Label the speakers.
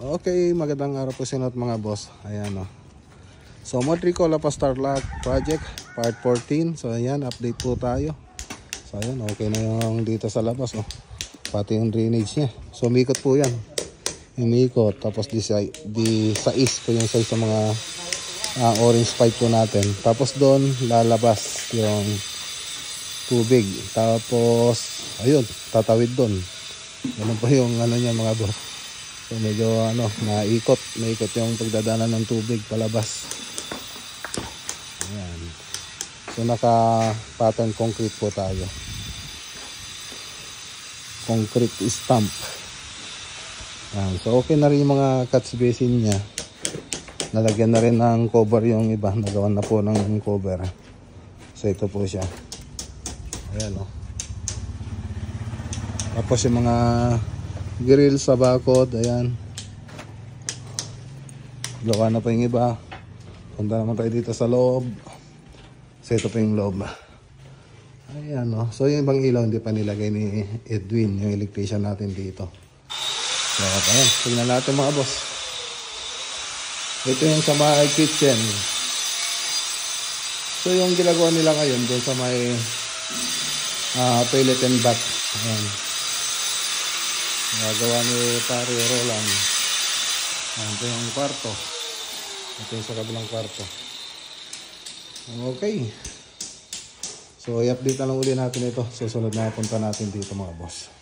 Speaker 1: Okay, magandang araw po sa inyo mga boss. Ayan o. So Motricola Starlock Project Part 14. So ayan, update po tayo. So ayan, okay na yung dito sa labas o. Pati yung drainage niya. So umikot po yan. Umikot. Tapos di size po yung size ng mga orange pipe po natin. Tapos doon lalabas yung tubig. Tapos ayun, tatawid doon. Ganun po yung ano niya mga boss. So medyo naikot yung pagdadaanan ng tubig palabas. Ayan. So naka pattern concrete po tayo. Concrete stamp. Ayan. So okay na rin yung mga catch basin niya. Nalagyan na rin ng cover yung iba. Nagawan na po ng cover. So ito po siya. Ayan o. Tapos yung mga grill sa bakod, ayan. Gawa na pa yung iba. Punta naman tayo dito sa loob. So ito pa yung loob. Ayan o. So yung ibang ilaw hindi pa nilagay ni Edwin, yung electrician natin dito. So ayan, tingnan natin mga boss. Ito yung sa may kitchen. So yung ginagawa nila ngayon doon sa may toilet and bath. Ayan. Nagawa ni Pare Roland. Ito yung kwarto. Ito yung sa kabilang kwarto. Okay. So i-update na lang uli natin ito. Susunod na punta natin dito mga boss.